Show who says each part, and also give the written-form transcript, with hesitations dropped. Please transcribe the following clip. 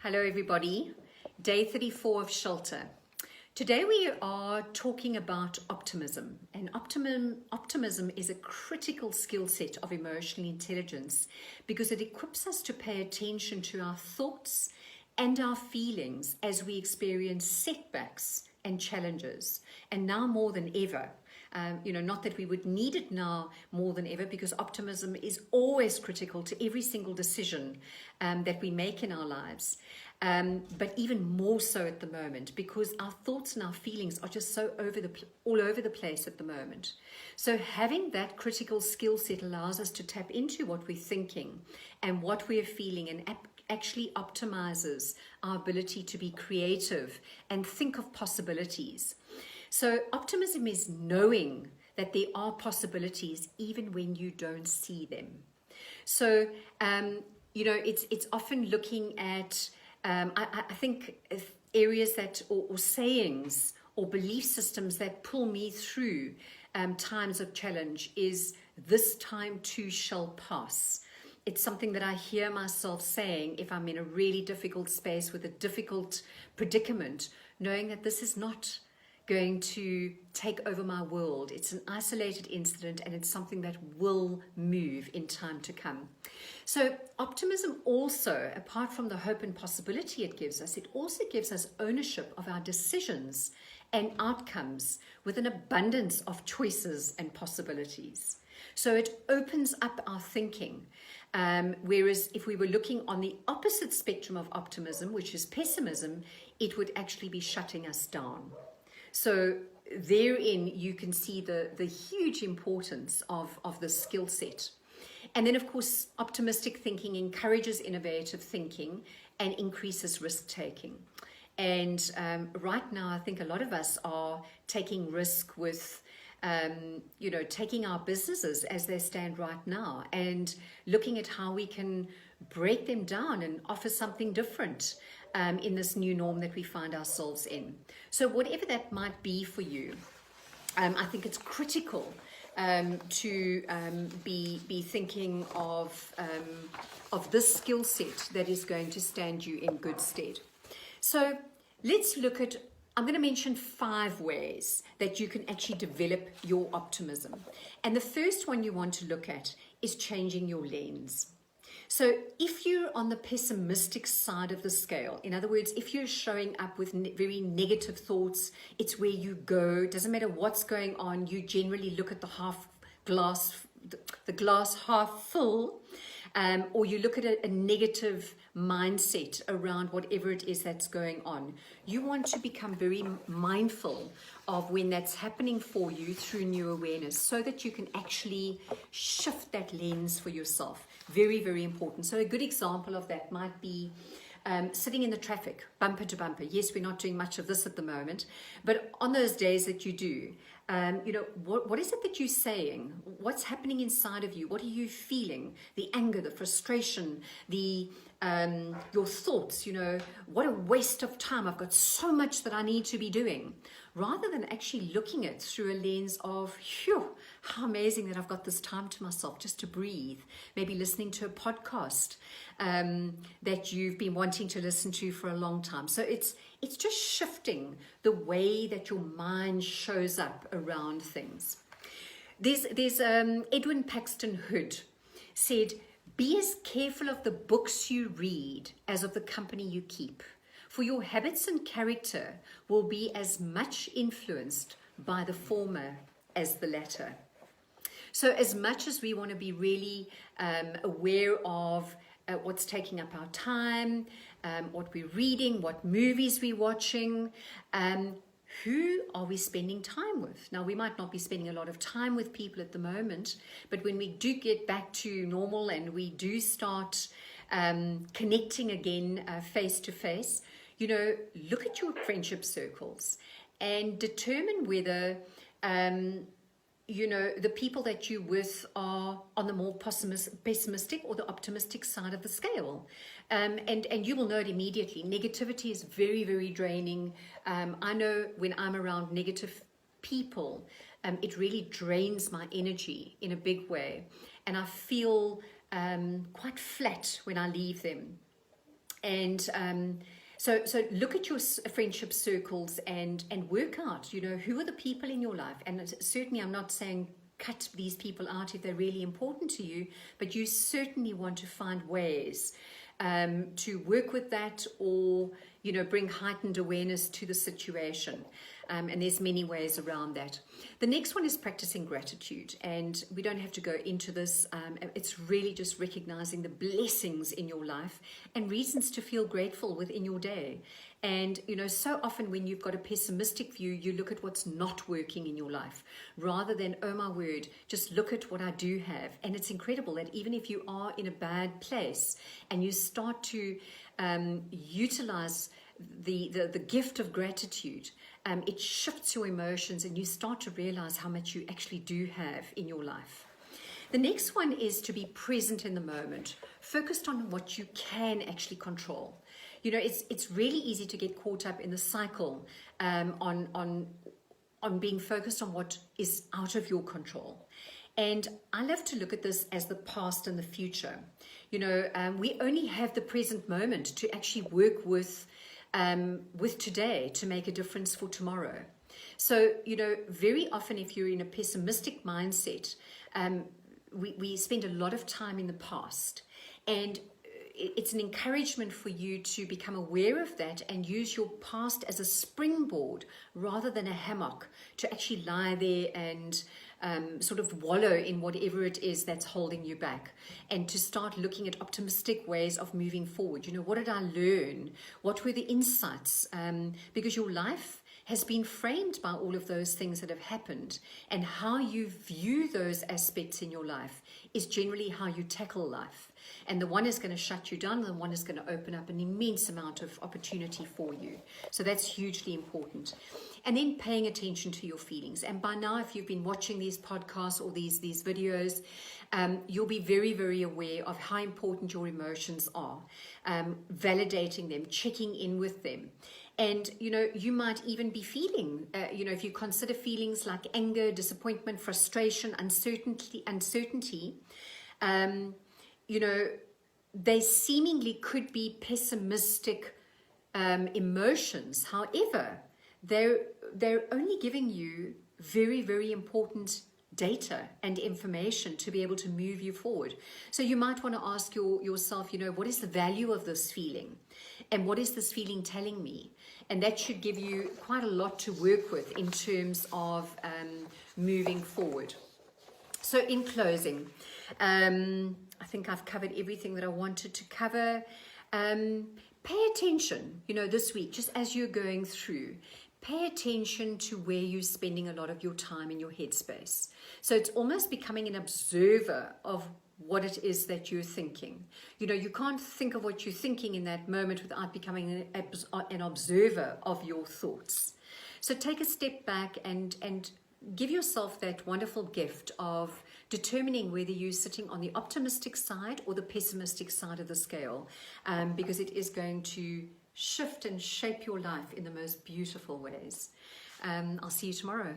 Speaker 1: Hello everybody, day 34 of Shelter. Today we are talking about optimism, and optimism is a critical skill set of emotional intelligence because it equips us to pay attention to our thoughts and our feelings as we experience setbacks and challenges, and now more than ever. Not that we would need it now more than ever, because optimism is always critical to every single decision that we make in our lives. But even more so at the moment, because our thoughts and our feelings are just so all over the place at the moment. So having that critical skill set allows us to tap into what we're thinking and what we're feeling, and actually optimizes our ability to be creative and think of possibilities. So optimism is knowing that there are possibilities even when you don't see them. So, it's often looking at, I think, areas that, or sayings or belief systems that pull me through times of challenge is, "This time too shall pass." It's something that I hear myself saying if I'm in a really difficult space with a difficult predicament, knowing that this is not going to take over my world. It's an isolated incident, and it's something that will move in time to come. So optimism also, apart from the hope and possibility it gives us, it also gives us ownership of our decisions and outcomes with an abundance of choices and possibilities. So it opens up our thinking. Whereas if we were looking on the opposite spectrum of optimism, which is pessimism, it would actually be shutting us down. So therein you can see the huge importance of the skill set. And then, of course, optimistic thinking encourages innovative thinking and increases risk-taking. And right now, I think a lot of us are taking risk with, taking our businesses as they stand right now and looking at how we can break them down and offer something different in this new norm that we find ourselves in. So whatever that might be for you, I think it's critical to be thinking of this skill set that is going to stand you in good stead. So let's look at, I'm going to mention 5 ways that you can actually develop your optimism. And the first one you want to look at is changing your lens. So if you're on the pessimistic side of the scale, in other words, if you're showing up with very negative thoughts, it's where you go. It doesn't matter what's going on. You generally look at the glass half full, or you look at a negative mindset around whatever it is that's going on. You want to become very mindful of when that's happening for you through new awareness, so that you can actually shift that lens for yourself. Very, very important. So a good example of that might be sitting in the traffic, bumper to bumper. Yes, we're not doing much of this at the moment, but on those days that you do, what is it that you're saying? What's happening inside of you? What are you feeling? The anger, the frustration, your thoughts, what a waste of time. I've got so much that I need to be doing. Rather than actually looking at it through a lens of, phew, how amazing that I've got this time to myself just to breathe. Maybe listening to a podcast that you've been wanting to listen to for a long time. So it's just shifting the way that your mind shows up around things. There's Edwin Paxton Hood said, "Be as careful of the books you read as of the company you keep, for your habits and character will be as much influenced by the former as the latter." So as much as we want to be really aware of what's taking up our time, what we're reading, what movies we're watching, who are we spending time with? Now, we might not be spending a lot of time with people at the moment, but when we do get back to normal and we do start connecting again face to face, look at your friendship circles and determine whether the people that you're with are on the more pessimistic or the optimistic side of the scale. And you will know it immediately. Negativity is very, very draining. I know when I'm around negative people, it really drains my energy in a big way. And I feel quite flat when I leave them. And so look at your friendship circles and work out, who are the people in your life. And certainly I'm not saying cut these people out if they're really important to you, but you certainly want to find ways to work with that, or bring heightened awareness to the situation. And there's many ways around that. The next one is practicing gratitude, and we don't have to go into this. It's really just recognizing the blessings in your life and reasons to feel grateful within your day. And so often when you've got a pessimistic view, you look at what's not working in your life rather than, oh my word, just look at what I do have. And it's incredible that even if you are in a bad place and you start to utilize the gift of gratitude, it shifts your emotions and you start to realize how much you actually do have in your life. The next one is to be present in the moment, focused on what you can actually control. It's really easy to get caught up in the cycle on being focused on what is out of your control. And I love to look at this as the past and the future. We only have the present moment to actually work with today to make a difference for tomorrow. So, very often if you're in a pessimistic mindset, we spend a lot of time in the past, and it's an encouragement for you to become aware of that and use your past as a springboard rather than a hammock to actually lie there and sort of wallow in whatever it is that's holding you back, and to start looking at optimistic ways of moving forward. What did I learn? What were the insights? Because your life has been framed by all of those things that have happened, and how you view those aspects in your life is generally how you tackle life. And the one is going to shut you down, and the one is going to open up an immense amount of opportunity for you. So that's hugely important. And then paying attention to your feelings. And by now, if you've been watching these podcasts or these videos, you'll be very, very aware of how important your emotions are, validating them, checking in with them. And, you might even be feeling, if you consider feelings like anger, disappointment, frustration, uncertainty, they seemingly could be pessimistic emotions. However, they're only giving you very, very important data and information to be able to move you forward. So you might want to ask yourself, what is the value of this feeling? And what is this feeling telling me? And that should give you quite a lot to work with in terms of moving forward. So in closing, I think I've covered everything that I wanted to cover. Pay attention, this week, just as you're going through. Pay attention to where you're spending a lot of your time in your headspace. So it's almost becoming an observer of what it is that you're thinking. You can't think of what you're thinking in that moment without becoming an observer of your thoughts. So take a step back and give yourself that wonderful gift of determining whether you're sitting on the optimistic side or the pessimistic side of the scale, because it is going to shift and shape your life in the most beautiful ways. I'll see you tomorrow.